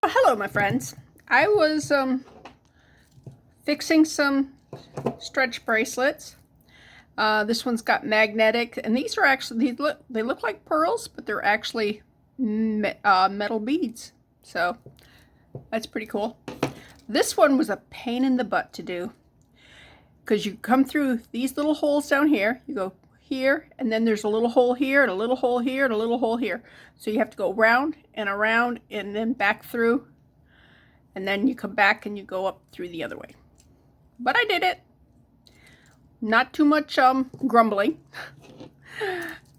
Hello, my friends. I was fixing some stretch bracelets. This one's got magnetic, and these are actually they look like pearls, but they're actually metal beads. So that's pretty cool. This one was a pain in the butt to do because you come through these little holes down here. You go here, and then there's a little hole here, and a little hole here, and a little hole here. So you have to go around and around, and then back through. And then you come back and you go up through the other way. But I did it. Not too much grumbling.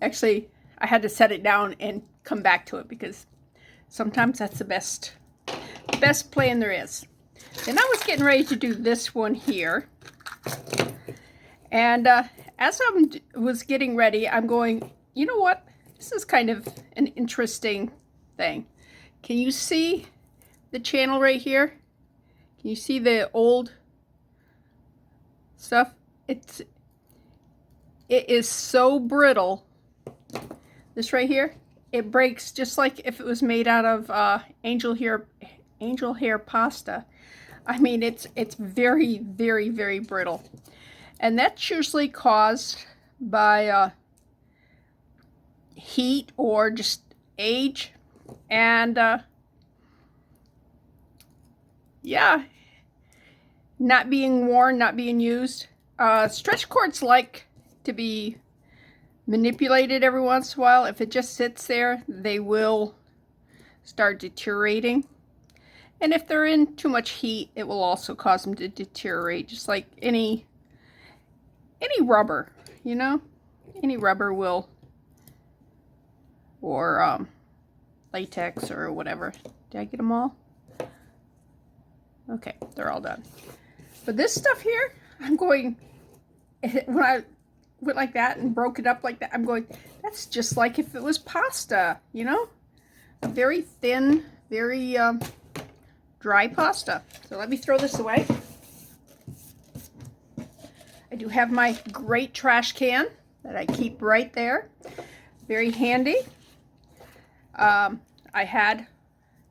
Actually, I had to set it down and come back to it because sometimes that's the best plan there is. Then I was getting ready to do this one here. And as I was getting ready, I'm going, you know what? This is kind of an interesting thing. Can you see the channel right here? Can you see the old stuff? It is so brittle. This right here, it breaks just like if it was made out of angel hair pasta. I mean, it's very, very, very brittle, and that's usually caused by heat or just age, and yeah, not being worn, not being used. Stretch cords like to be manipulated every once in a while. If it just sits there, they will start deteriorating. And if they're in too much heat, it will also cause them to deteriorate, just like any rubber, you know? Any rubber will, or latex or whatever. Did I get them all? Okay, they're all done. But this stuff here, I'm going, when I went like that and broke it up like that, I'm going, that's just like if it was pasta, you know? A very thin, very dry pasta. So let me throw this away. I do have my great trash can that I keep right there. Very handy. I had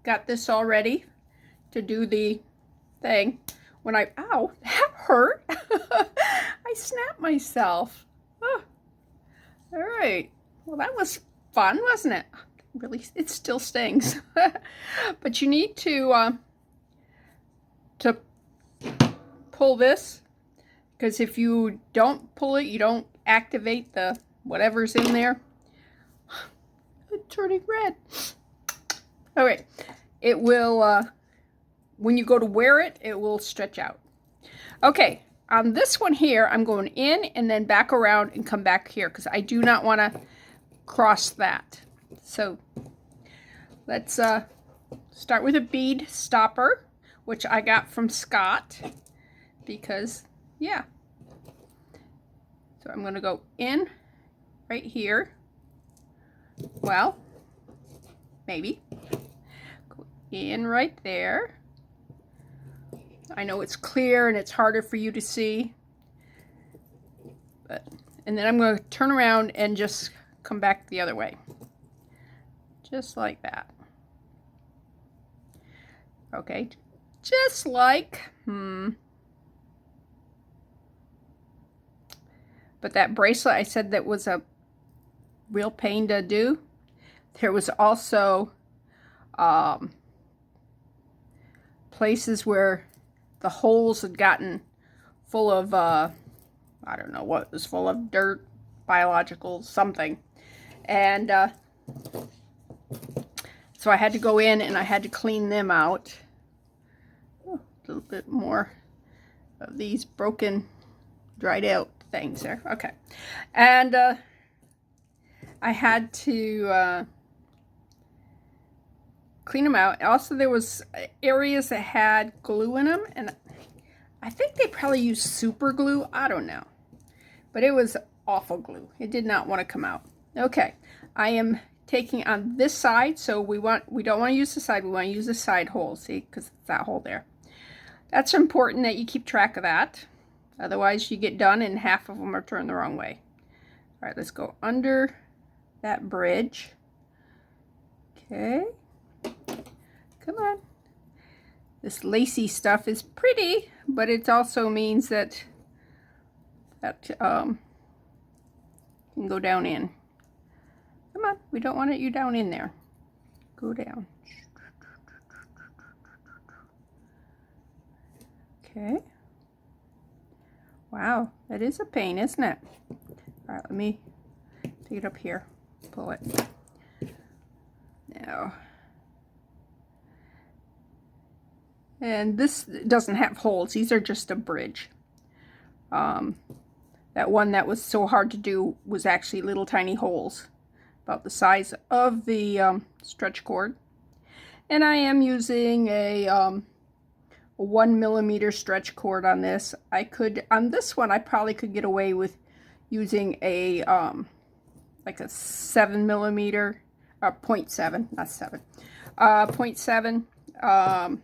got this all ready to do the thing when ow, that hurt. I snapped myself. Oh, all right. Well, that was fun, wasn't it? Really, it still stings. But you need to pull this, because if you don't pull it, you don't activate the whatever's in there. It's turning red. All right. It will, when you go to wear it, it will stretch out. Okay, on this one here, I'm going in and then back around and come back here because I do not want to cross that. So let's start with a bead stopper, which I got from Scott because, yeah. So I'm going to go in right here. Well, maybe. Go in right there. I know it's clear and it's harder for you to see, and then I'm going to turn around and just come back the other way, just like that. Okay, just like, but that bracelet, I said that was a real pain to do. There was also places where the holes had gotten full of, I don't know what was full of, dirt, biological something. And so I had to go in and I had to clean them out. Oh, a little bit more of these broken, dried out things there. Okay. And I had to clean them out. Also, there was areas that had glue in them, and I think they probably used super glue. I don't know, but it was awful glue. It did not want to come out. Okay, I am taking on this side, so we don't want to use the side. We want to use the side hole. See, because it's that hole there. That's important that you keep track of that. Otherwise, you get done and half of them are turned the wrong way. All right, let's go under that bridge. Okay. Come on. this lacy stuff is pretty, but it also means that can go down in. Come on, we don't want you down in there. Go down. Okay. Wow, that is a pain, isn't it? All right, let me take it up here. Pull it. Now. And this doesn't have holes. These are just a bridge. That one that was so hard to do was actually little tiny holes, about the size of the stretch cord. And I am using a 1mm stretch cord on this. On this one, I probably could get away with using a like a 7mm, 0.7, not 7, 0.7,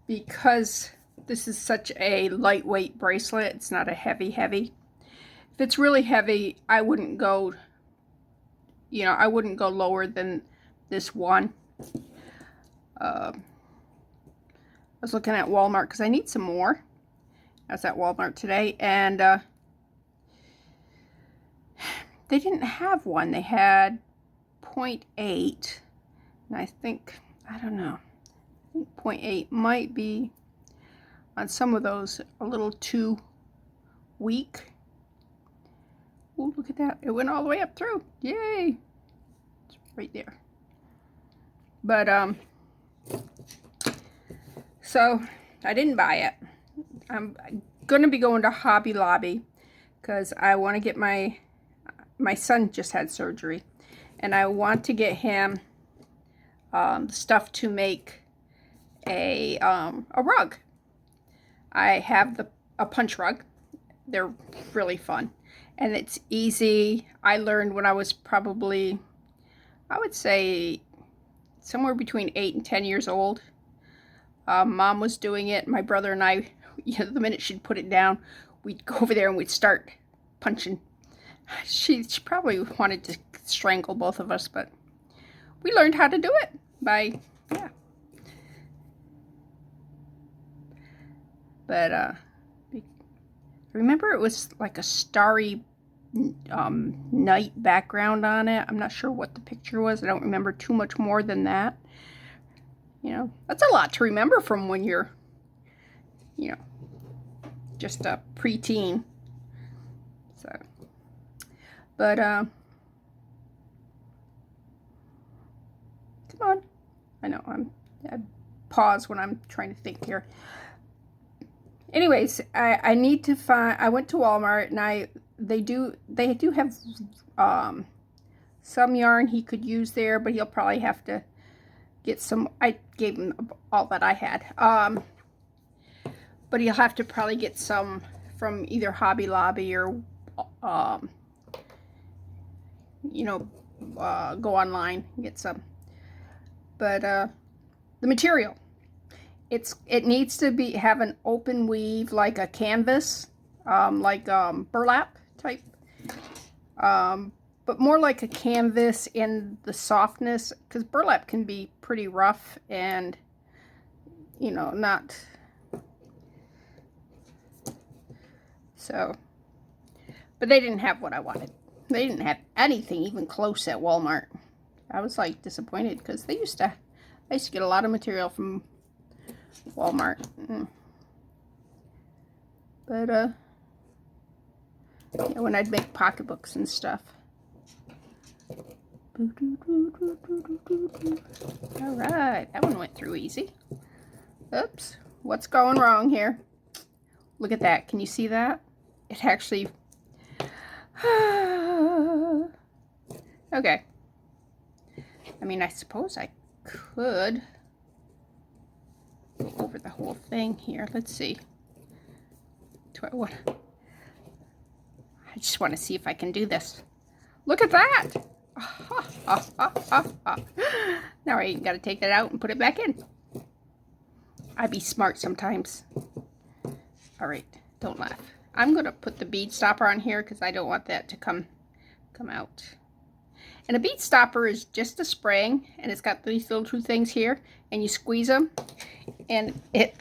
because this is such a lightweight bracelet. It's not a heavy. If it's really heavy, I wouldn't go, I wouldn't go lower than this one. I was looking at Walmart because I need some more. I was at Walmart today, and they didn't have one. They had 0.8, and I think, I don't know, I think 0.8 might be on some of those a little too weak. Oh, look at that. It went all the way up through. Yay! It's right there. But, so I didn't buy it. I'm going to be going to Hobby Lobby because I want to get my son just had surgery, and I want to get him stuff to make a rug. I have a punch rug. They're really fun, and it's easy. I learned when I was probably, I would say, somewhere between 8 and 10 years old. Mom was doing it. My brother and I, the minute she'd put it down, we'd go over there and we'd start punching. She probably wanted to strangle both of us, but we learned how to do it by, yeah. But I remember it was like a starry night background on it. I'm not sure what the picture was. I don't remember too much more than that. That's a lot to remember from when you're, just a preteen. So, but, come on. I know, I pause when I'm trying to think here. Anyways, I need to find, I went to Walmart, and they do have, some yarn he could use there, but he'll probably have to get some. I gave him all that I had, but he'll have to probably get some from either Hobby Lobby or go online and get some. But the material, it needs to have an open weave, like a canvas, like burlap type, but more like a canvas in the softness, because burlap can be pretty rough and, not. So, but they didn't have what I wanted. They didn't have anything even close at Walmart. I was like disappointed because I used to get a lot of material from Walmart. But, yeah, when I'd make pocketbooks and stuff. Alright, that one went through easy. Oops, what's going wrong here? Look at that. Can you see that? It actually... Okay. I mean, I suppose I could go over the whole thing here. Let's see. I just want to see if I can do this. Look at that! Now I got to take that out and put it back in. I be smart sometimes. Alright, don't laugh. I'm going to put the bead stopper on here because I don't want that to come out. And a bead stopper is just a spring, and it's got these little two things here, and you squeeze them, and it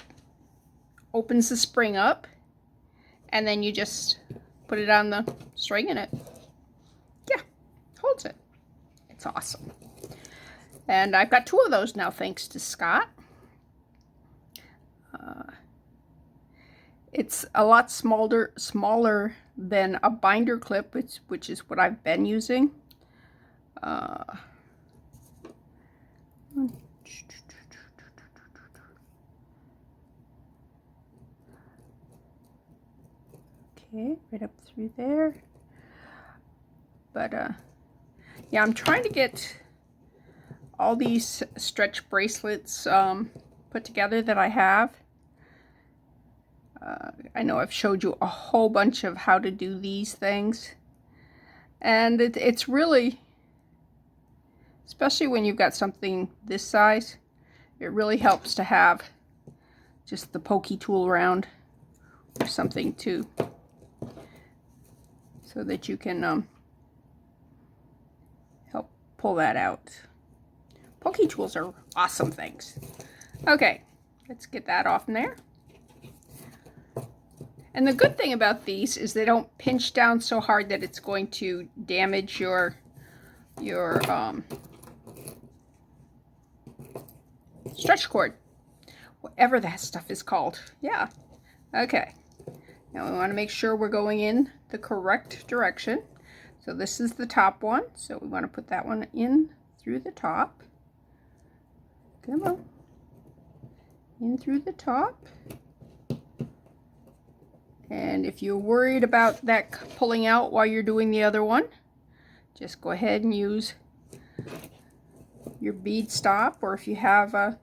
opens the spring up, and then you just put it on the string, and it, yeah, holds it. It's awesome. And I've got 2 of those now, thanks to Scott. It's a lot smaller than a binder clip, which is what I've been using. Okay, right up through there. But yeah, I'm trying to get all these stretch bracelets put together that I have. I know I've showed you a whole bunch of how to do these things, and it's really, especially when you've got something this size, it really helps to have just the pokey tool around or something too, so that you can help pull that out. Pokey tools are awesome things. Okay, let's get that off in there. And the good thing about these is they don't pinch down so hard that it's going to damage your stretch cord, whatever that stuff is called. Yeah. Okay. Now we want to make sure we're going in the correct direction. So this is the top one. So we want to put that one in through the top. Come on. In through the top. And if you're worried about that pulling out while you're doing the other one, just go ahead and use your bead stop, or if you have a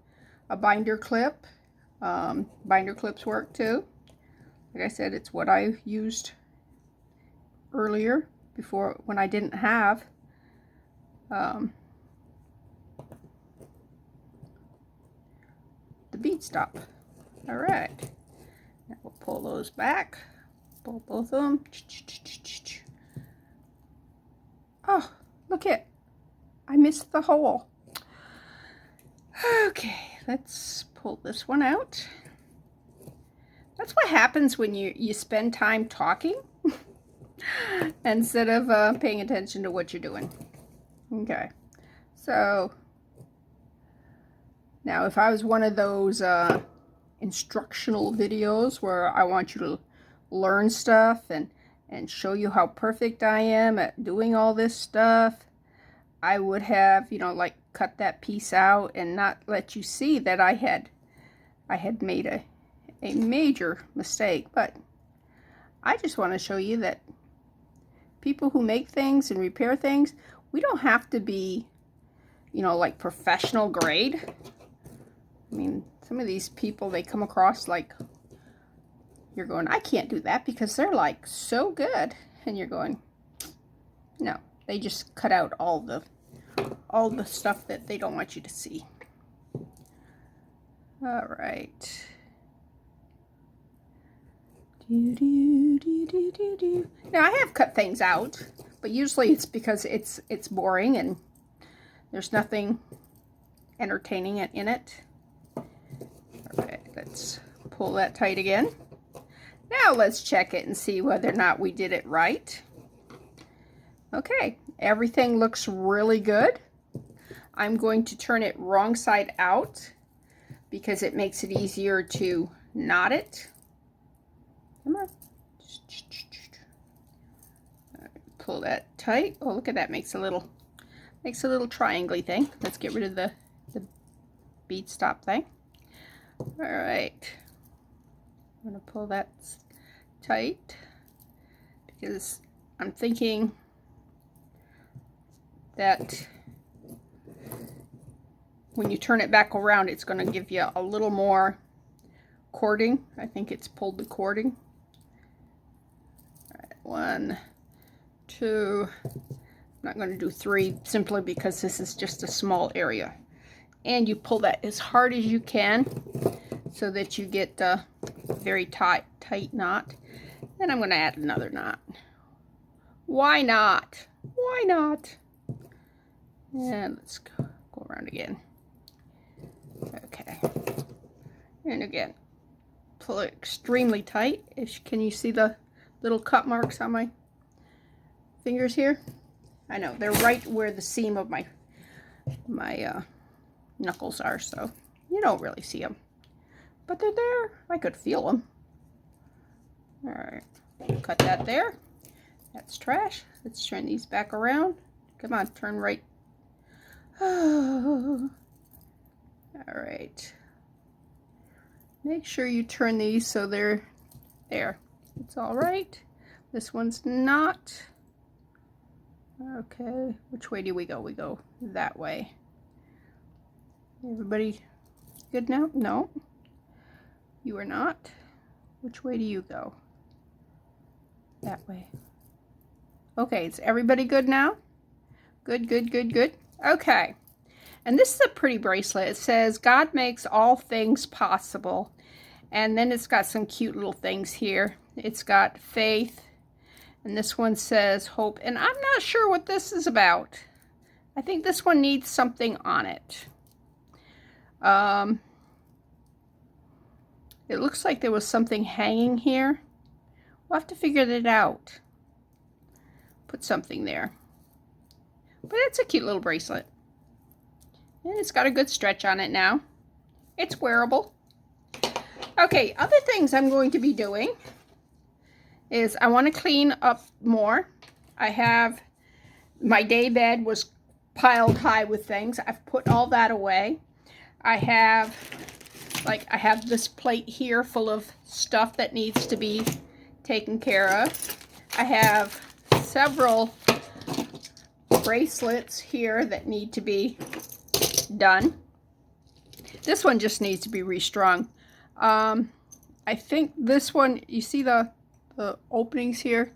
binder clip, binder clips work too. Like I said, it's what I used earlier before when I didn't have the bead stop. All right. Now we'll pull those back, pull both of them. Oh, look it, I missed the hole. Okay, let's pull this one out. That's what happens when you spend time talking instead of paying attention to what you're doing. Okay, so now if I was one of those instructional videos where I want you to learn stuff and show you how perfect I am at doing all this stuff, I would have, you know, like cut that piece out and not let you see that I had made a major mistake. But I just want to show you that people who make things and repair things, we don't have to be, you know, like professional grade. I mean, some of these people, they come across like you're going, I can't do that because they're like so good. And you're going, no, they just cut out all the stuff that they don't want you to see. All right. Now I have cut things out, but usually it's because it's boring and there's nothing entertaining in it. All right, let's pull that tight again. Now let's check it and see whether or not we did it right. Okay, everything looks really good. I'm going to turn it wrong side out because it makes it easier to knot it. Come on. All right, pull that tight. Oh, look at that, makes a little triangle-y thing. Let's get rid of the bead stop thing. All right, I'm going to pull that tight because I'm thinking that when you turn it back around, it's going to give you a little more cording. I think it's pulled the cording. All right, 1, 2. I'm not going to do 3 simply because this is just a small area. And you pull that as hard as you can so that you get a very tight knot. And I'm going to add another knot. Why not? Why not? And let's go around again. Okay. And again, pull it extremely tight. Can you see the little cut marks on my fingers here? I know, they're right where the seam of my knuckles are, so you don't really see them. But they're there. I could feel them. All right, cut that there. That's trash. Let's turn these back around. Come on, turn right. Oh. All right. Make sure you turn these so they're there. It's all right. This one's not. Okay, which way do we go? We go that way. Everybody good now? No, you are not. Which way do you go? That way. Okay, is everybody good now? Good, good, good, good. Okay, and this is a pretty bracelet. It says, God makes all things possible. And then it's got some cute little things here. It's got faith. And this one says hope. And I'm not sure what this is about. I think this one needs something on it. It looks like there was something hanging here. We'll have to figure that out. Put something there. But it's a cute little bracelet. And it's got a good stretch on it now. It's wearable. Okay, other things I'm going to be doing is I want to clean up more. I have, my day bed was piled high with things. I've put all that away. I have this plate here full of stuff that needs to be taken care of. I have several bracelets here that need to be done. This one just needs to be restrung. I think this one, you see the openings here?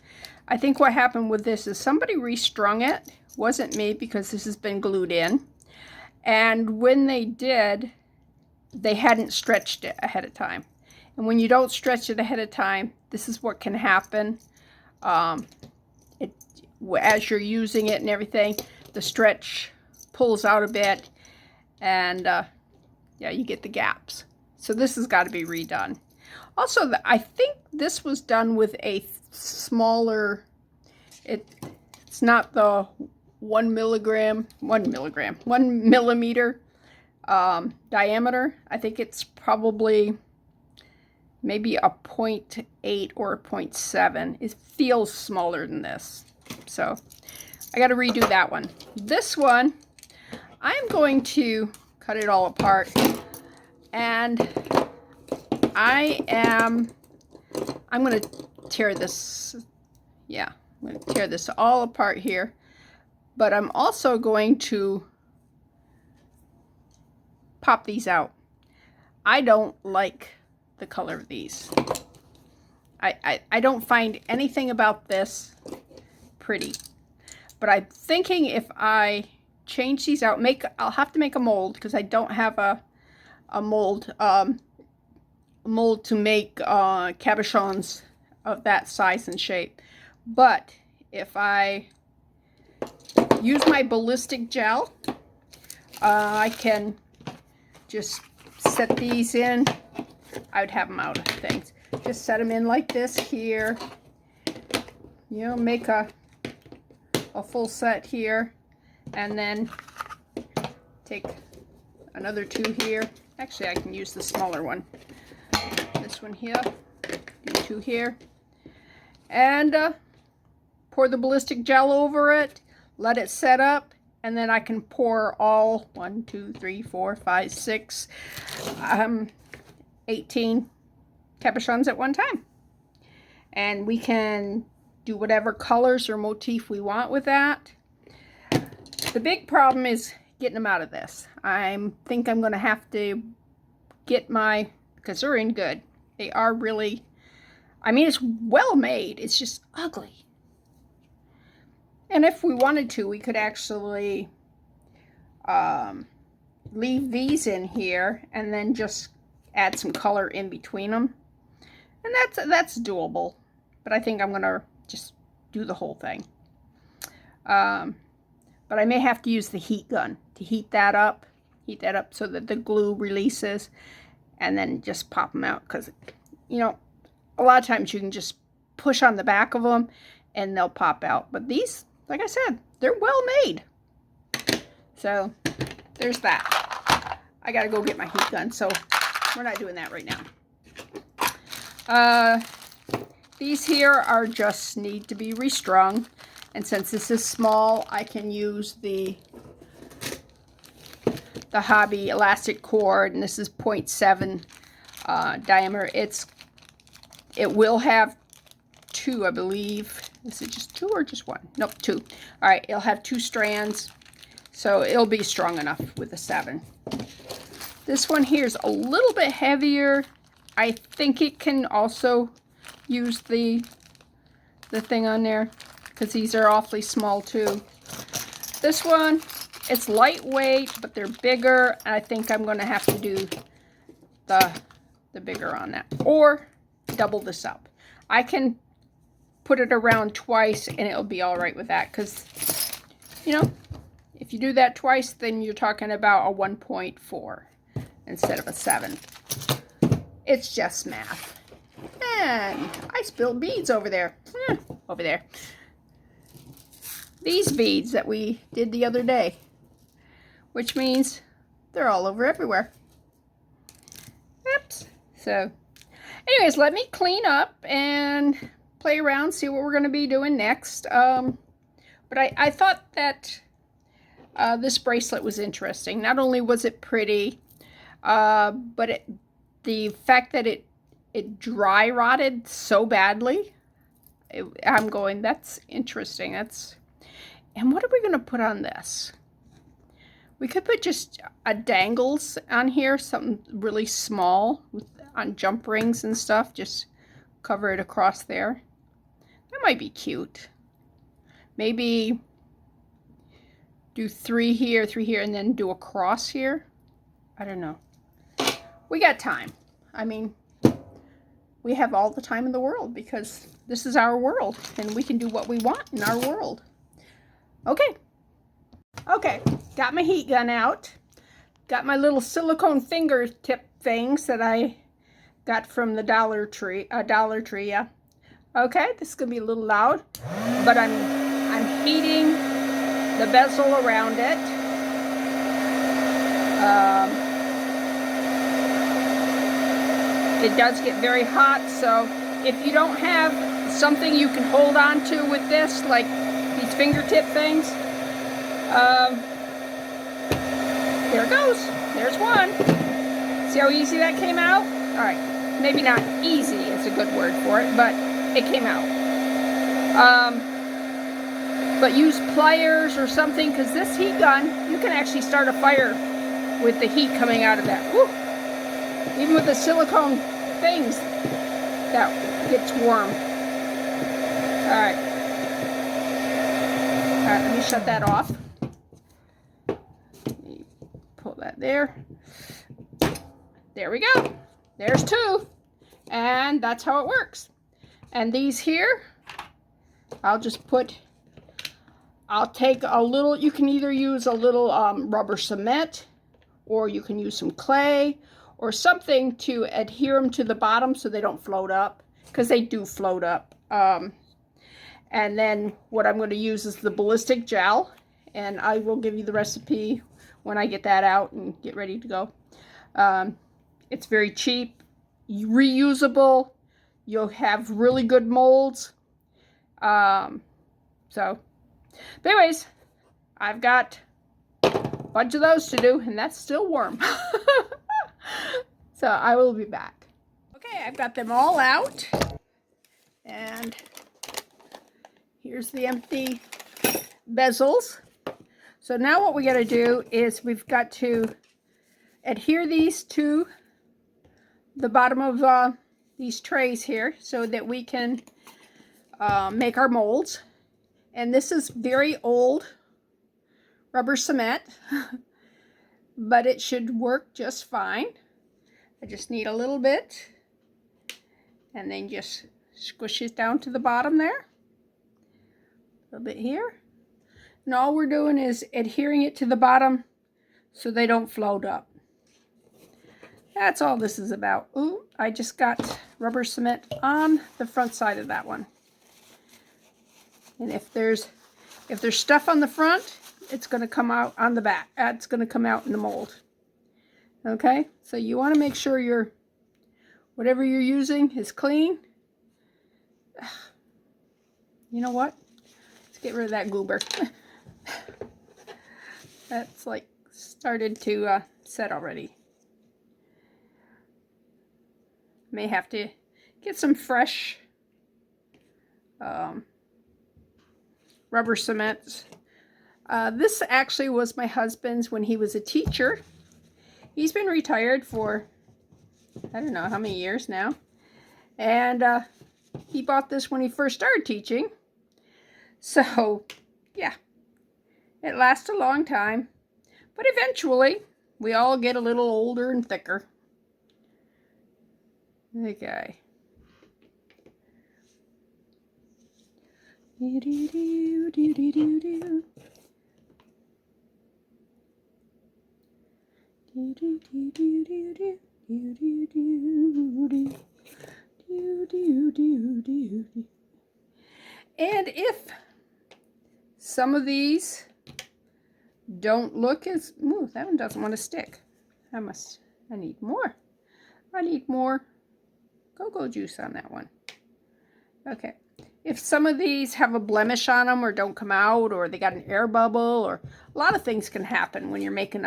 I think what happened with this is somebody restrung it. Wasn't me, because this has been glued in. And when they did, they hadn't stretched it ahead of time. And when you don't stretch it ahead of time, this is what can happen. As you're using it and everything, the stretch pulls out a bit, and yeah, you get the gaps. So this has got to be redone. Also, I think this was done with a smaller, it's not the 1 millimeter diameter. I think it's probably maybe a 0.8 or a 0.7. It feels smaller than this. So I got to redo that one. This one, I'm going to cut it all apart, and I'm going to tear this, yeah, I'm going to tear this all apart here, but I'm also going to pop these out. I don't like the color of these. I don't find anything about this pretty, but I'm thinking if I change these out, I'll have to make a mold, because I don't have a mold to make cabochons of that size and shape. But if I use my ballistic gel, I can just set these in. I would have them out of things. Just set them in like this here. You know, make a full set here, and then take another 2 here. Actually, I can use the smaller one. This one here, do 2 here, and pour the ballistic gel over it, let it set up, and then I can pour all 1, 2, 3, 4, 5, 6, 18 cabochons at one time. And we can do whatever colors or motif we want with that. The big problem is getting them out of this. I think I'm going to have to get because they're in good. They are really, I mean, it's well made. It's just ugly. And if we wanted to, we could actually leave these in here and then just add some color in between them. And that's doable. But I think I'm going to just do the whole thing. but I may have to use the heat gun to heat that up so that the glue releases, and then just pop them out, because, you know, a lot of times you can just push on the back of them and they'll pop out. But these, like I said, they're well made. So there's that. I gotta go get my heat gun, so we're not doing that right now. These here are just need to be restrung, and since this is small, I can use the Hobby elastic cord, and this is 0.7 diameter. It will have 2, I believe. Is it just 2 or just 1? Nope, 2. All right, it'll have 2 strands, so it'll be strong enough with a 7. This one here is a little bit heavier. I think it can also use the thing on there, because these are awfully small too. This one, it's lightweight, but they're bigger. I think I'm going to have to do the bigger on that, or double this up. I can put it around twice and it'll be all right with that, because, you know, if you do that twice, then you're talking about a 1.4 instead of a 7. It's just math. And I spilled beads over there. Over there. These beads that we did the other day, which means they're all over everywhere. Oops. So anyways, let me clean up and play around, see what we're going to be doing next. But I thought that this bracelet was interesting. Not only was it pretty, but the fact that it dry rotted so badly, I'm going, that's interesting. And what are we going to put on this? We could put just a dangles on here, something really small on jump rings and stuff. Just cover it across there. That might be cute. Maybe do 3 here, 3 here, and then do a cross here. I don't know. We got time. I mean, we have all the time in the world, because this is our world and we can do what we want in our world. Okay, got my heat gun out. Got my little silicone fingertip things that I got from the Dollar Tree, yeah. Okay, this is gonna be a little loud, but I'm heating the bezel around it. It does get very hot, so if you don't have something you can hold on to with this, like these fingertip things, there it goes. There's one. See how easy that came out? All right, maybe not easy is a good word for it, but it came out. But use pliers or something, because this heat gun, you can actually start a fire with the heat coming out of that. Woo! Even with the silicone things, that gets warm. All right, let me shut that off. Pull that there. There we go. There's 2. And that's how it works. And these here, I'll take a little, you can either use a little rubber cement, or you can use some clay or something to adhere them to the bottom so they don't float up, because they do float up. And then what I'm going to use is the ballistic gel, and I will give you the recipe when I get that out and get ready to go. It's very cheap, reusable. You'll have really good molds. But anyways, I've got a bunch of those to do, and that's still warm. So I will be back. Okay, I've got them all out, and here's the empty bezels. So now what we got to do is we've got to adhere these to the bottom of these trays here so that we can make our molds. And this is very old rubber cement, but it should work just fine. I just need a little bit, and then just squish it down to the bottom there. A little bit here. And all we're doing is adhering it to the bottom so they don't float up. That's all this is about. Ooh, I just got rubber cement on the front side of that one. And if there's stuff on the front, it's going to come out on the back. It's going to come out in the mold. Okay? So you want to make sure whatever you're using is clean. You know what? Let's get rid of that goober. That's like started to set already. May have to get some fresh rubber cement. This actually was my husband's when he was a teacher. He's been retired for, I don't know how many years now. And he bought this when he first started teaching. So, yeah, it lasts a long time. But eventually, we all get a little older and thicker. Okay. And if some of these don't look as, ooh, that one doesn't want to stick. I need more. I need more cocoa juice on that one. Okay. If some of these have a blemish on them or don't come out or they got an air bubble or a lot of things can happen when you're making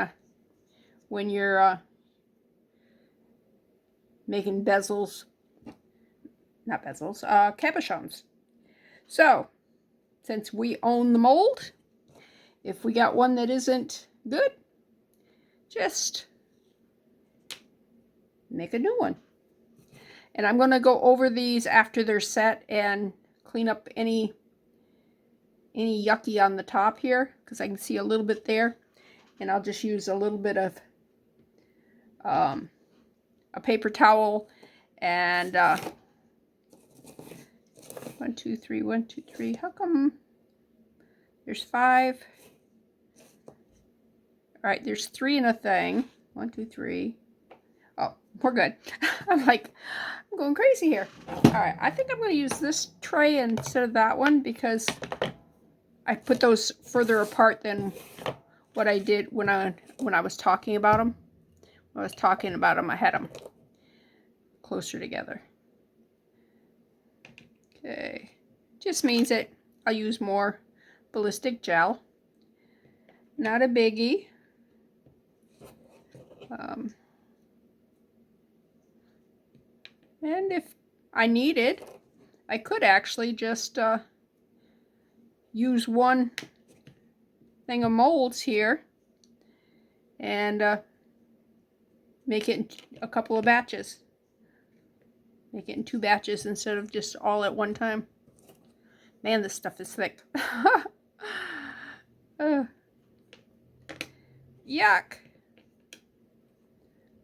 making bezels, not bezels, cabochons. So, since we own the mold, if we got one that isn't good, just make a new one. And I'm going to go over these after they're set and clean up any yucky on the top here because I can see a little bit there. And I'll just use a little bit of a paper towel and 1, 2, 3, 1, 2, 3. How come there's 5? All right, there's 3 in a thing. 1, 2, 3. Oh, we're good. I'm going crazy here. All right, I think I'm going to use this tray instead of that one because I put those further apart than what I did when I was talking about them. When I was talking about them, I had them closer together. Okay, just means that I'll use more ballistic gel. Not a biggie. And if I needed, I could actually just use one thing of molds here and make it in a couple of batches. Make it in 2 batches instead of just all at one time. Man, this stuff is thick. Yuck.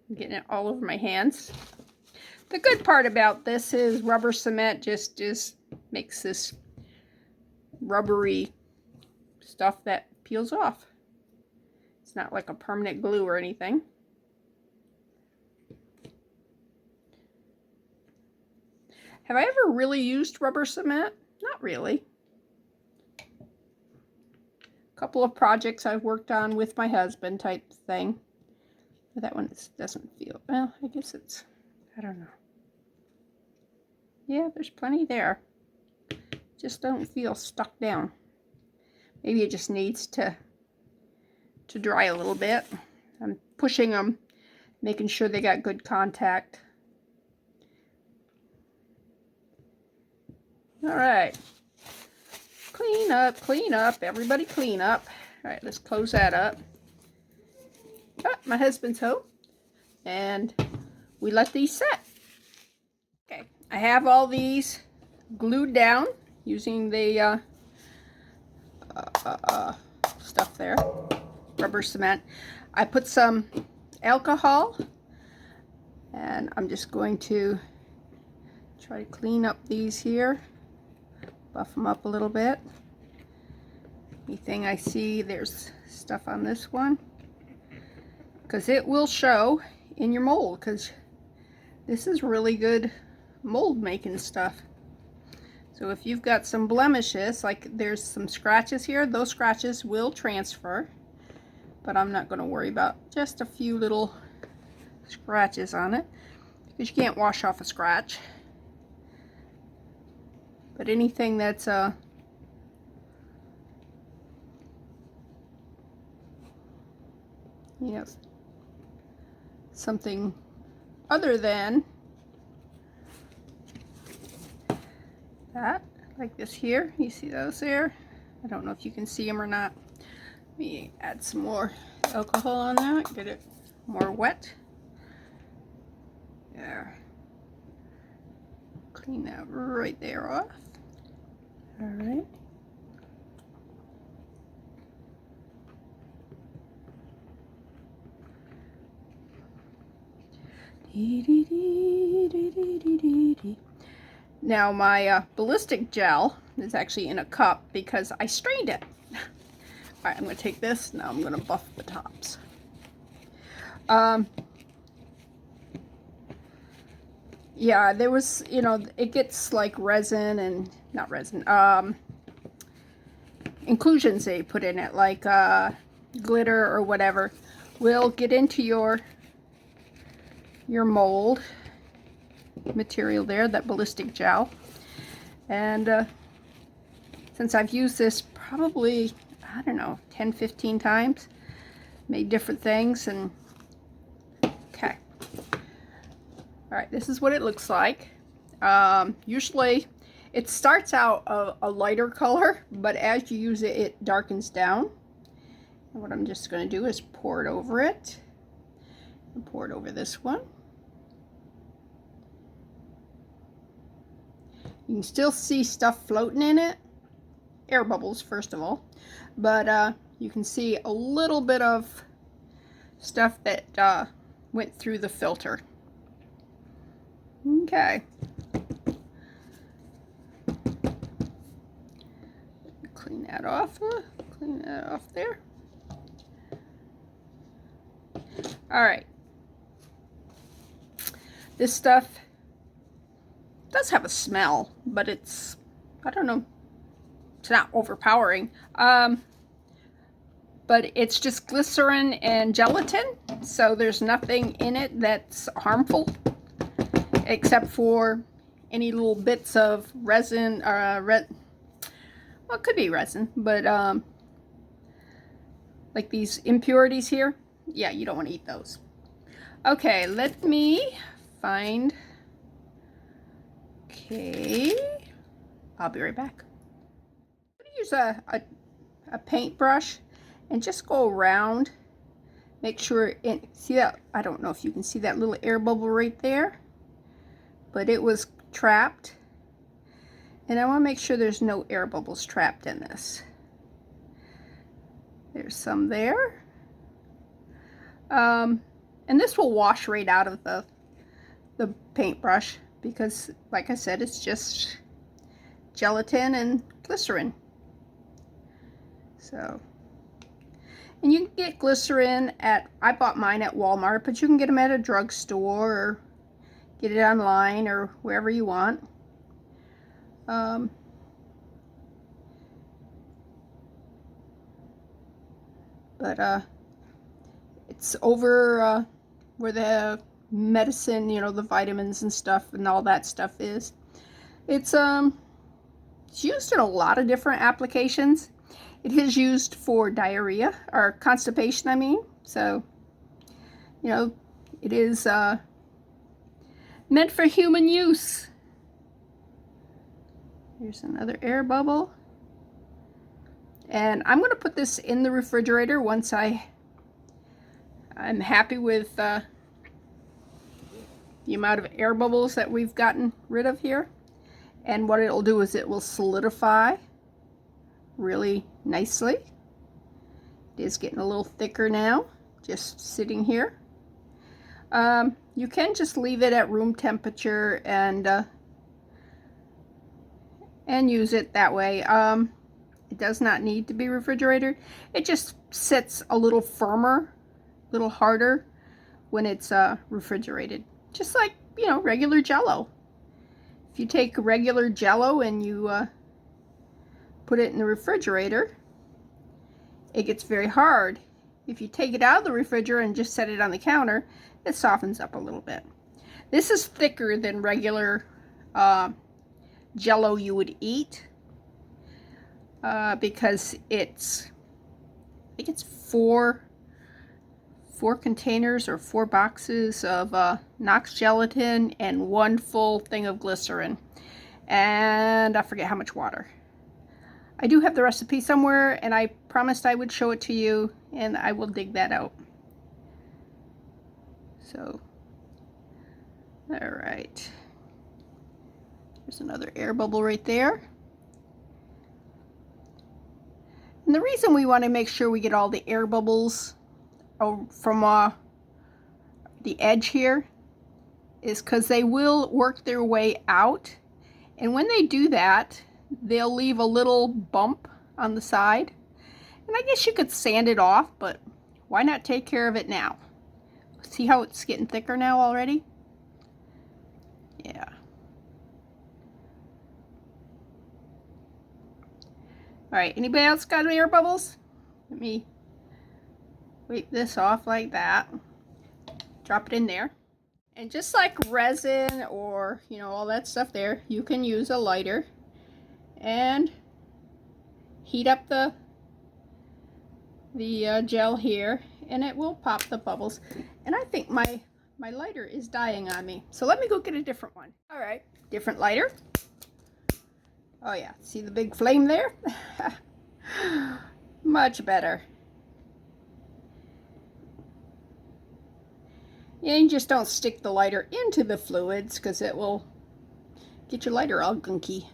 I'm getting it all over my hands. The good part about this is rubber cement just makes this rubbery stuff that peels off. It's not like a permanent glue or anything. Have I ever really used rubber cement? Not really. A couple of projects I've worked on with my husband type thing. But that one doesn't feel, well, I guess it's, I don't know. Yeah, there's plenty there. Just don't feel stuck down. Maybe it just needs to dry a little bit. I'm pushing them, making sure they got good contact. All right. Clean up, everybody clean up. All right, let's close that up. Oh, my husband's home. And we let these set. Okay, I have all these glued down using the stuff there, rubber cement. I put some alcohol and I'm just going to try to clean up these here, buff them up a little bit. anything I see there's stuff on this one, because it will show in your mold, because this is really good mold making stuff. So if you've got some blemishes, like there's some scratches here, those scratches will transfer, but I'm not going to worry about just a few little scratches on it, because you can't wash off a scratch. But anything that's something other than that, like this here, you see those there? I don't know if you can see them or not. Let me add some more alcohol on that, get it more wet. There. Clean that right there off. All right. Now my ballistic gel is actually in a cup because I strained it. All right, I'm going to take this. Now I'm going to buff the tops. Yeah, there was, it gets like resin and, not resin, inclusions they put in it, like glitter or whatever, will get into your mold material there, that ballistic gel. And since I've used this probably, I don't know, 10-15 times, made different things, and okay. All right, this is what it looks like. Usually it starts out a lighter color, but as you use it, it darkens down. And what I'm just going to do is pour it over it, and pour it over this one. You can still see stuff floating in it, air bubbles first of all, but you can see a little bit of stuff that went through the filter. Okay. Clean that off. Clean that off there. All right. This stuff does have a smell, but it's, I don't know, it's not overpowering. But it's just glycerin and gelatin, so there's nothing in it that's harmful, except for any little bits of resin, well, it could be resin, but like these impurities here, yeah, you don't want to eat those. Okay, let me find, okay, I'll be right back. I'm going to use a paintbrush and just go around, make sure it, see that, I don't know if you can see that little air bubble right there, but it was trapped, and I want to make sure there's no air bubbles trapped in this. There's some there, and this will wash right out of the paintbrush, because like I said, it's just gelatin and glycerin. So, and you can get glycerin at, I bought mine at Walmart, but you can get them at a drugstore or get it online or wherever you want. But it's over where the medicine, the vitamins and stuff and all that stuff is. It's used in a lot of different applications. It is used for diarrhea, or constipation, I mean. So, it is meant for human use. Here's another air bubble. And I'm going to put this in the refrigerator once I'm happy with the amount of air bubbles that we've gotten rid of here. And what it'll do is it will solidify really nicely. It is getting a little thicker now, just sitting here. You can just leave it at room temperature and use it that way. It does not need to be refrigerated. It just sits a little firmer, a little harder when it's refrigerated. Just like, you know, regular Jell-O. If you take regular Jell-O and you put it in the refrigerator, it gets very hard. If you take it out of the refrigerator and just set it on the counter, it softens up a little bit. This is thicker than regular Jell-O you would eat because it's, I think it's four containers or 4 boxes of Knox gelatin and 1 full thing of glycerin, and I forget how much water. I do have the recipe somewhere, and I promised I would show it to you, and I will dig that out. So, all right. There's another air bubble right there. And the reason we want to make sure we get all the air bubbles from the edge here is because they will work their way out. And when they do that, they'll leave a little bump on the side. And I guess you could sand it off, but why not take care of it now? See how it's getting thicker now already? Yeah. All right, anybody else got air bubbles? Let me wipe this off like that. Drop it in there. And just like resin or, you know, all that stuff there, you can use a lighter and heat up the gel here, and it will pop the bubbles. And I think my lighter is dying on me, so let me go get a different one. All right, different lighter. Oh yeah, see the big flame there? Much better. Yeah, you just don't stick the lighter into the fluids because it will get your lighter all gunky.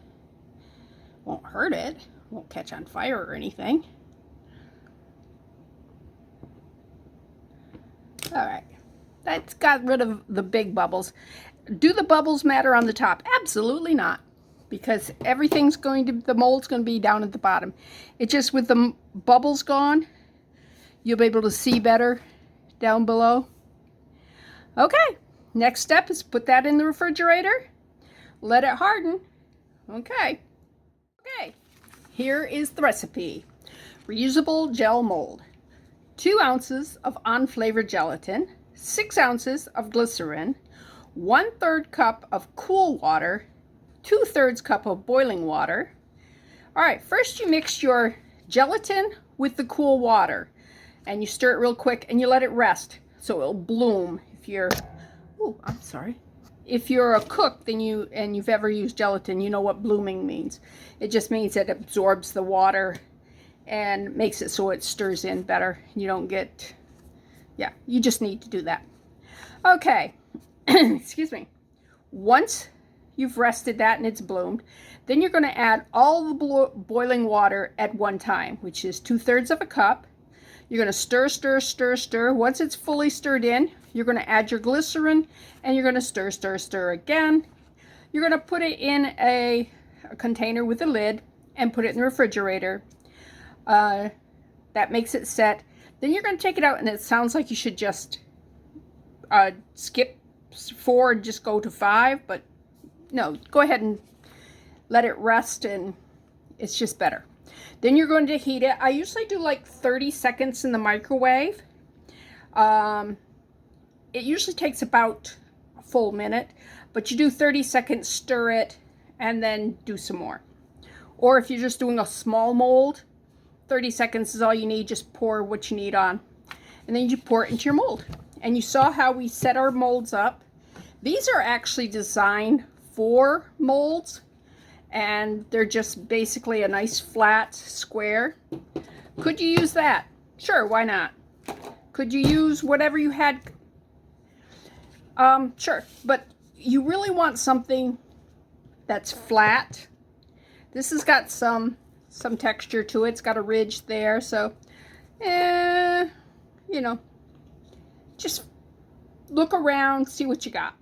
Won't hurt it, won't catch on fire or anything. All right, that's got rid of the big bubbles. Do the bubbles matter on the top? Absolutely not, because everything's going to, the mold's going to be down at the bottom. It's just with the bubbles gone, you'll be able to see better down below. Okay, next step is put that in the refrigerator, let it harden. Okay, here is the recipe. Reusable gel mold. 2 ounces of unflavored gelatin, 6 ounces of glycerin, 1/3 cup of cool water, 2/3 cup of boiling water. All right, first you mix your gelatin with the cool water, and you stir it real quick, and you let it rest so it'll bloom. If you're, oh, I'm sorry. If you're a cook, then you've ever used gelatin, you know what blooming means. It just means that it absorbs the water and makes it so it stirs in better. You don't get, yeah, you just need to do that. Okay, excuse me. Once you've rested that and it's bloomed, then you're going to add all the boiling water at one time, which is 2/3 of a cup. You're going to stir, stir, stir, stir. Once it's fully stirred in, you're going to add your glycerin, and you're going to stir, stir, stir again. You're going to put it in a container with a lid and put it in the refrigerator. That makes it set. Then you're going to take it out, and it sounds like you should just skip 4 and just go to 5, but no, go ahead and let it rest, and it's just better. Then you're going to heat it. I usually do like 30 seconds in the microwave. It usually takes about a full minute, but you do 30 seconds, stir it, and then do some more. Or if you're just doing a small mold, 30 seconds is all you need. Just pour what you need on, and then you pour it into your mold. And you saw how we set our molds up. These are actually designed for molds, and they're just basically a nice flat square. Could you use that? Sure, why not? Could you use whatever you had? Sure, but you really want something that's flat. This has got some texture to it. It's got a ridge there, so you know, just look around, see what you got.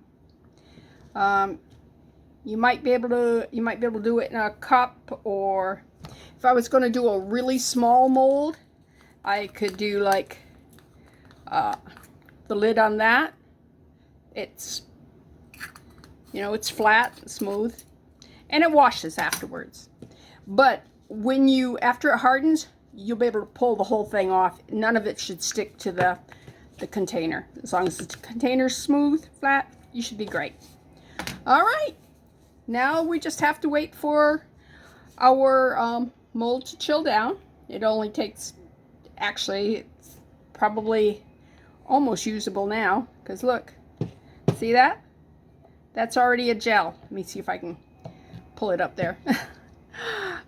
You might be able to do it in a cup, or If I was going to do a really small mold, I could do like the lid on that. It's, you know, it's flat and smooth, and it washes afterwards. But when you, after it hardens, you'll be able to pull the whole thing off. None of it should stick to the container. As long as the container's smooth, flat, you should be great. All right, now we just have to wait for our mold to chill down. It only takes, actually, it's probably almost usable now, because look, see that? That's already a gel. Let me see if I can pull it up there.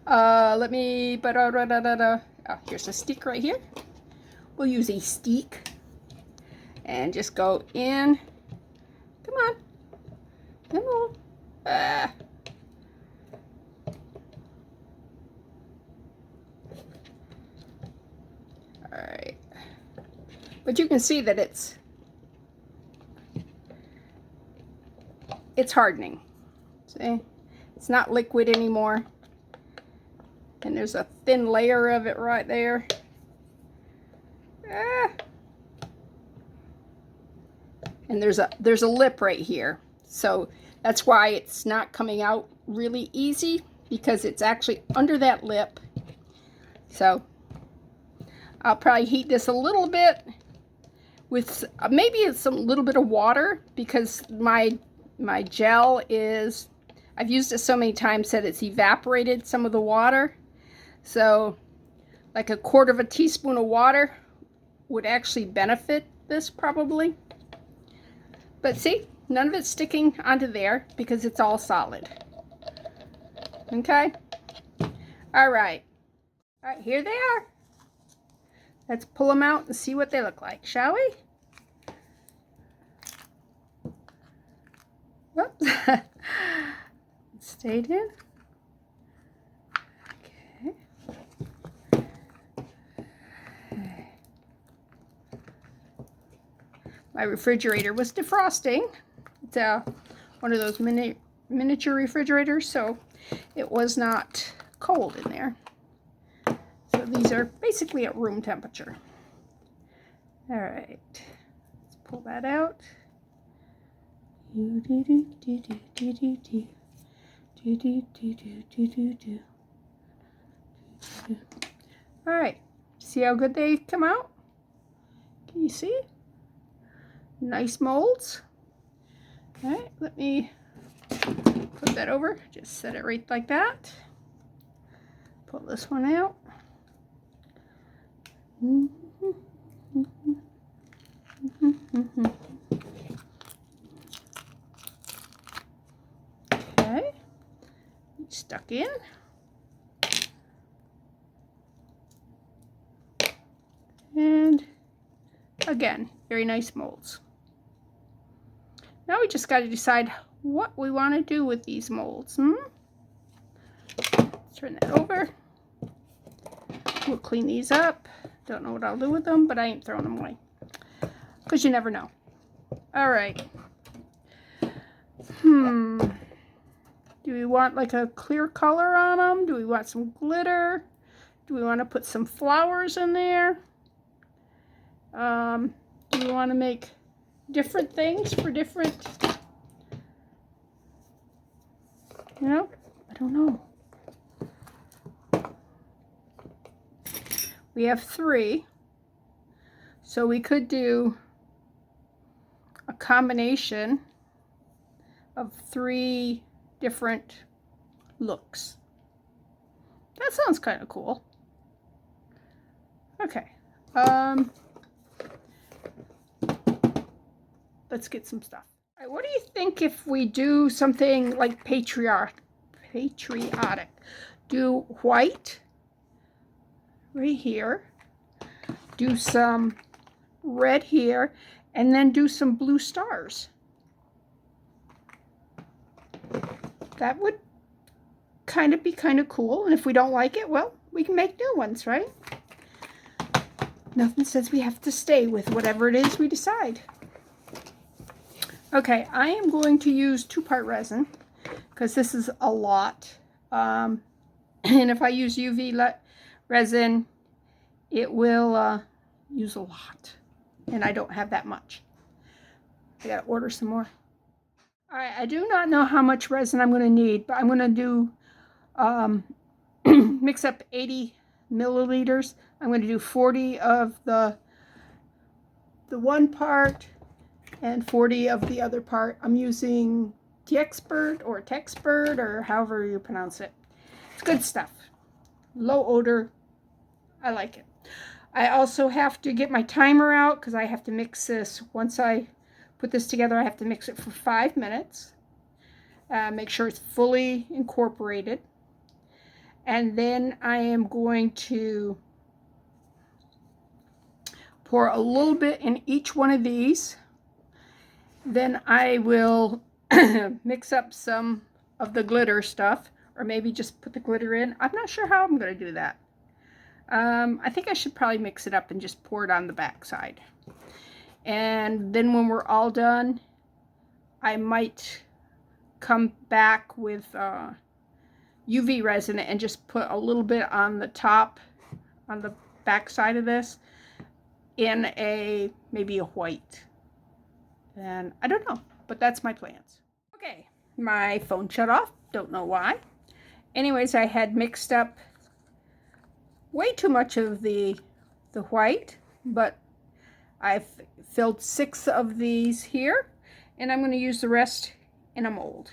Let me, oh, here's a stick right here. We'll use a stick and just go in. Come on. Come on. All right. But you can see that it's hardening. See? It's not liquid anymore. And there's a thin layer of it right there. And there's a lip right here. So that's why it's not coming out really easy, because it's actually under that lip. So I'll probably heat this a little bit with maybe some little bit of water, because my gel is, I've used it so many times that it's evaporated some of the water. So like a quarter of a teaspoon of water would actually benefit this probably. But see, none of it's sticking onto there because it's all solid. Okay? All right. All right, here they are. Let's pull them out and see what they look like, shall we? Whoops. Stayed in. Okay. My refrigerator was defrosting. It's one of those miniature refrigerators, so it was not cold in there. So these are basically at room temperature. All right, let's pull that out. All right, see how good they come out? Can you see? Nice molds. All right, let me put that over. Just set it right like that. Pull this one out. Okay, stuck in. And again, very nice molds. Now we just got to decide what we want to do with these molds. Let's turn that over. We'll clean these up. Don't know what I'll do with them, but I ain't throwing them away, because you never know. All right. Do we want like a clear color on them? Do we want some glitter? Do we want to put some flowers in there? Do we want to make different things for different, you know? I don't know. We have 3, so we could do a combination of 3 different looks. That sounds kind of cool. Okay. Let's get some stuff. All right, what do you think if we do something like patriotic? Do white right here, do some red here, and then do some blue stars. That would be kind of cool. And if we don't like it, well, we can make new ones, right? Nothing says we have to stay with whatever it is we decide. Okay, I am going to use 2-part resin because this is a lot. And if I use UV resin, it will use a lot. And I don't have that much. I gotta order some more. All right, I do not know how much resin I'm going to need, but I'm going to do mix up 80 milliliters. I'm going to do 40 of the one part and 40 of the other part. I'm using T-Expert or Texpert or however you pronounce it. It's good stuff. Low odor. I like it. I also have to get my timer out because I have to mix this. Once I put this together, I have to mix it for 5 minutes. Make sure it's fully incorporated. And then I am going to pour a little bit in each one of these. Then I will mix up some of the glitter stuff, or maybe just put the glitter in. I'm not sure how I'm going to do that. I think I should probably mix it up and just pour it on the back side. And then when we're all done, I might come back with UV resin and just put a little bit on the top, on the back side of this, in maybe a white. And I don't know, but that's my plans. Okay, my phone shut off. Don't know why. Anyways, I had mixed up way too much of the white, but I've filled 6 of these here, and I'm going to use the rest in a mold.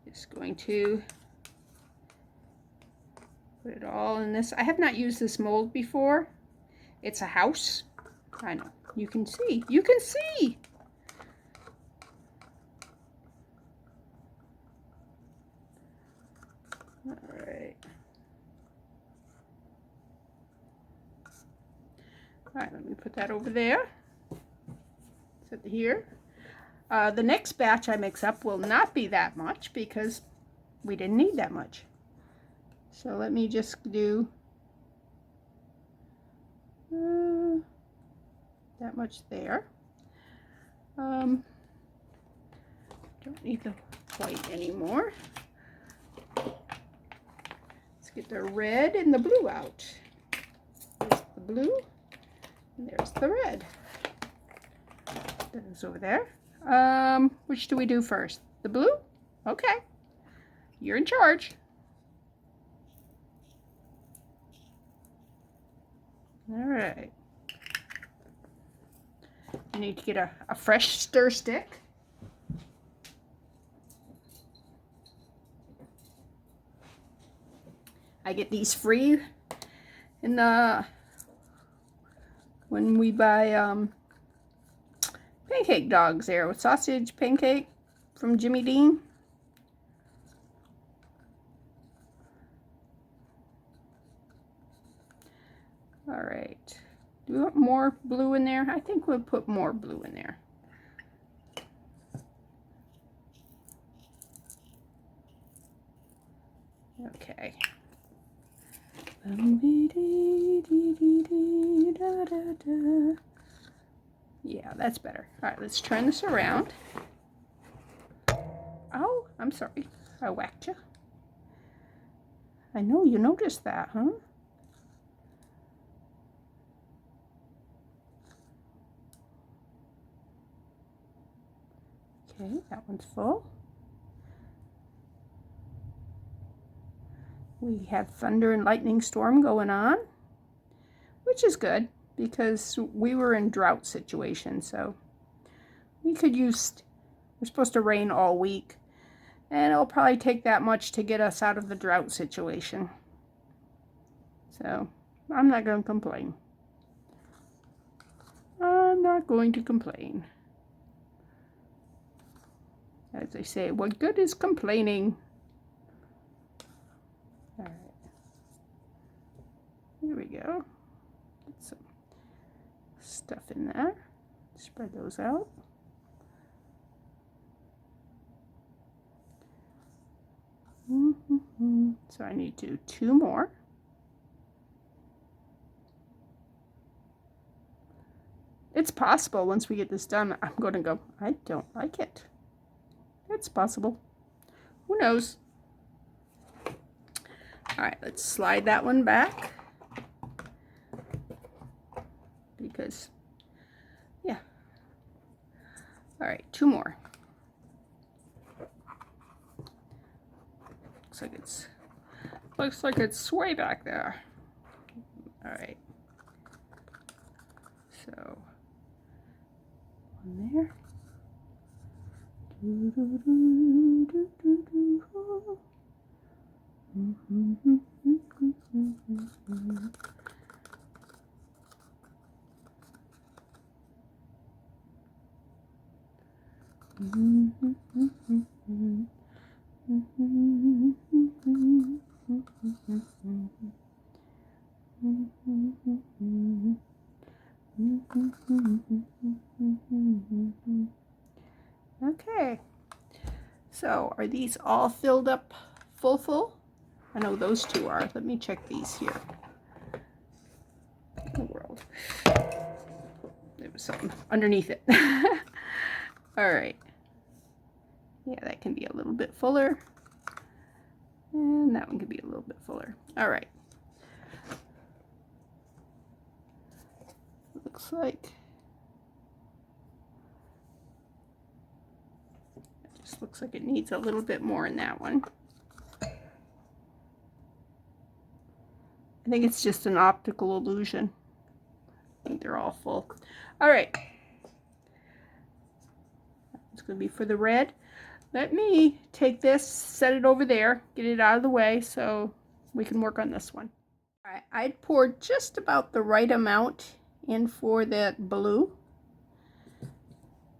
Just going to put it all in this. I have not used this mold before. It's a house. I know. You can see. You can see! Alright. Alright, let me put that over there. Set it here. The next batch I mix up will not be that much because we didn't need that much. So let me just do that much there. Don't need the white anymore. Let's get the red and the blue out. There's the blue and there's the red. Put those over there. Which do we do first? The blue? Okay. You're in charge. All right. You need to get a fresh stir stick. I get these free in the when we buy pancake dogs there with sausage pancake from Jimmy Dean. All right. Do we want more blue in there? I think we'll put more blue in there. Okay. Yeah, that's better. All right, let's turn this around. Oh, I'm sorry. I whacked you. I know you noticed that, huh? Okay, that one's full. We have thunder and lightning storm going on, which is good because we were in drought situation, so we could use, we're supposed to rain all week, and it'll probably take that much to get us out of the drought situation. So I'm not going to complain. I'm not going to complain. As they say, what good is complaining? All right. Here we go. Get some stuff in there. Spread those out. So I need to do 2 more. It's possible once we get this done, I'm going to go, I don't like it. It's possible. Who knows? All right, let's slide that one back. Because, yeah. All right, 2 more. Looks like it's way back there. All right. So, one there. Okay, so are these all filled up full? I know those 2 are. Let me check these here. In the world. There was something underneath it. All right. Yeah, that can be a little bit fuller. And that one can be a little bit fuller. All right. Looks like it just looks like it needs a little bit more in that one. I think it's just an optical illusion. I think they're all full. All right. It's going to be for the red. Let me take this, set it over there, get it out of the way so we can work on this one. All right, I'd poured just about the right amount in for that blue.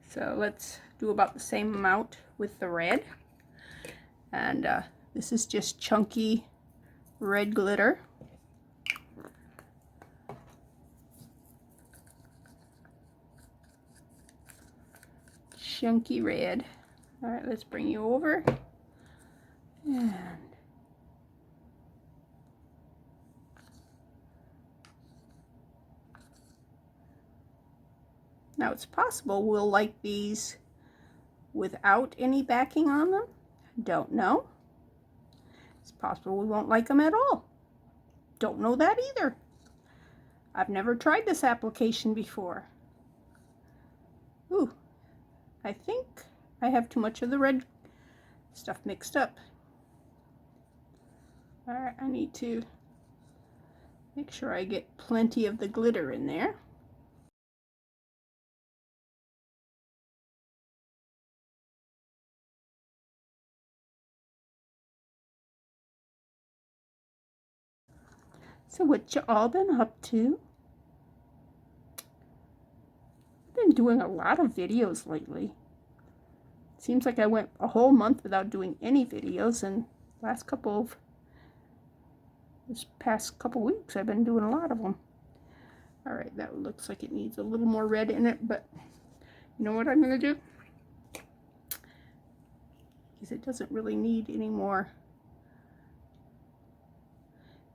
So let's do about the same amount with the red. And this is just chunky red glitter. Chunky red. All right, let's bring you over. And now it's possible we'll like these without any backing on them. Don't know. It's possible we won't like them at all. Don't know that either. I've never tried this application before. Ooh, I think I have too much of the red stuff mixed up. All right, I need to make sure I get plenty of the glitter in there. So what you all been up to? I've been doing a lot of videos lately. It seems like I went a whole month without doing any videos, and this past couple weeks I've been doing a lot of them. All right, that looks like it needs a little more red in it, but you know what I'm going to do? Because it doesn't really need any more.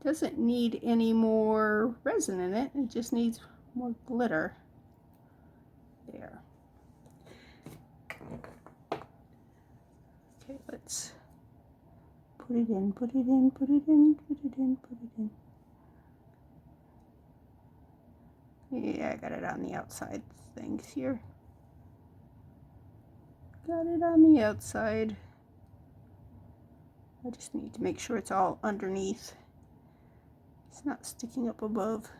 Doesn't need any more resin in it. It just needs more glitter. There. Okay, let's put it in, put it in, put it in, put it in, put it in. Yeah, I got it on the outside things here. Got it on the outside. I just need to make sure it's all underneath. It's not sticking up above.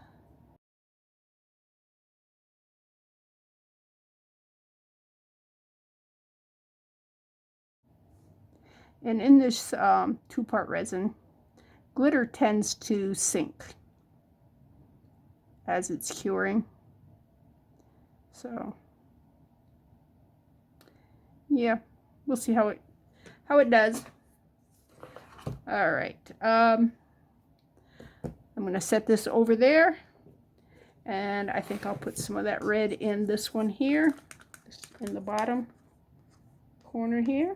And in this 2-part resin, glitter tends to sink as it's curing. So yeah, we'll see how it does. All right, I'm gonna set this over there, and I think I'll put some of that red in this one here, in the bottom corner here.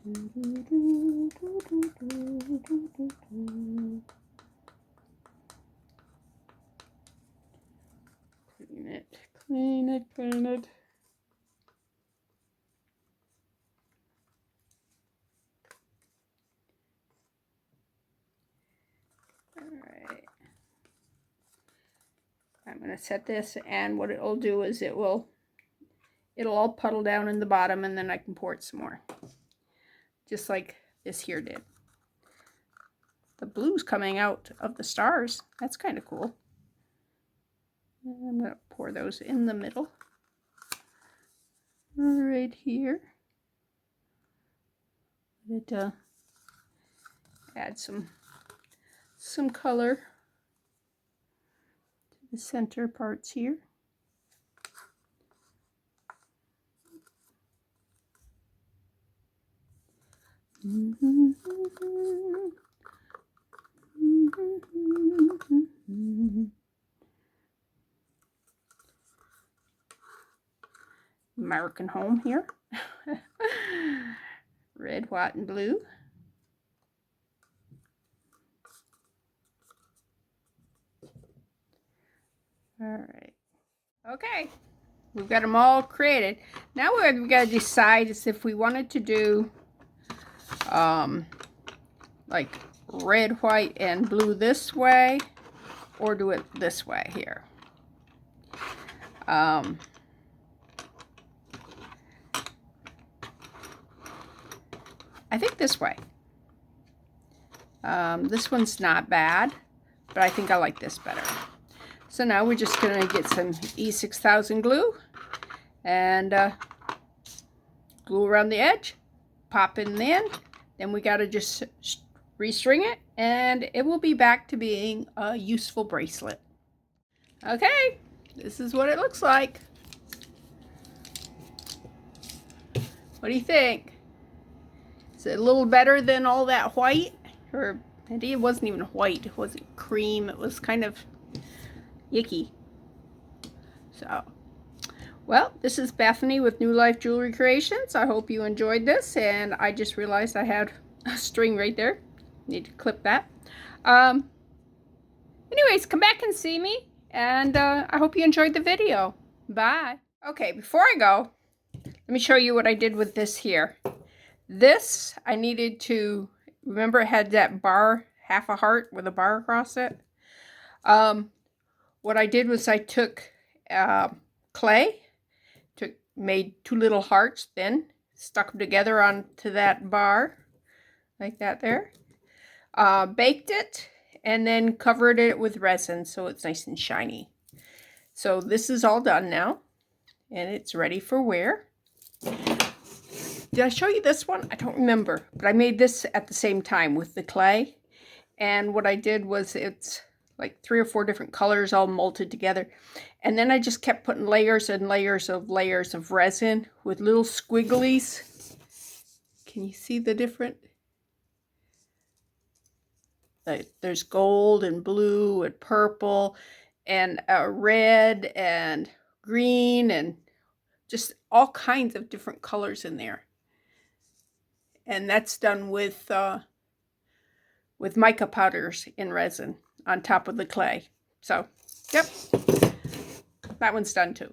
Clean it, clean it, clean it. Alright. I'm going to set this, and what it'll do is it'll all puddle down in the bottom, and then I can pour it some more. Just like this here did. The blue's coming out of the stars. That's kind of cool. I'm going to pour those in the middle. Right here. It add some color to the center parts here. American home here. Red, white, and blue. All right. Okay. We've got them all created. Now we've got to decide if we wanted to do like red, white, and blue this way, or do it this way here. I think this way. This one's not bad, but I think I like this better. So now we're just going to get some E6000 glue and glue around the edge, pop it in. Then we got to just restring it, and it will be back to being a useful bracelet. Okay, this is what it looks like. What do you think? Is it a little better than all that white? Or maybe it wasn't even white. It wasn't cream. It was kind of icky. So, well, this is Bethany with New Life Jewelry Creations. I hope you enjoyed this, and I just realized I had a string right there. Need to clip that. Anyways, come back and see me, and I hope you enjoyed the video. Bye. Okay, before I go, let me show you what I did with this here. This, I needed to, remember it had that bar, half a heart with a bar across it? What I did was I took clay, made two little hearts, then stuck them together onto that bar, like that there. Baked it, and then covered it with resin so it's nice and shiny. So this is all done now, and it's ready for wear. Did I show you this one? I don't remember, but I made this at the same time with the clay. And what I did was it's like 3 or 4 different colors all molded together. And then I just kept putting layers and layers of resin with little squigglies. Can you see the different? There's gold and blue and purple and red and green and just all kinds of different colors in there. And that's done with mica powders in resin on top of the clay. So, yep, that one's done too.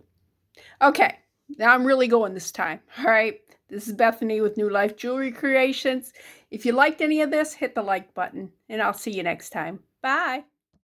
Okay, now I'm really going this time. All right, this is Bethany with New Life Jewelry Creations. If you liked any of this, hit the like button, and I'll see you next time. Bye.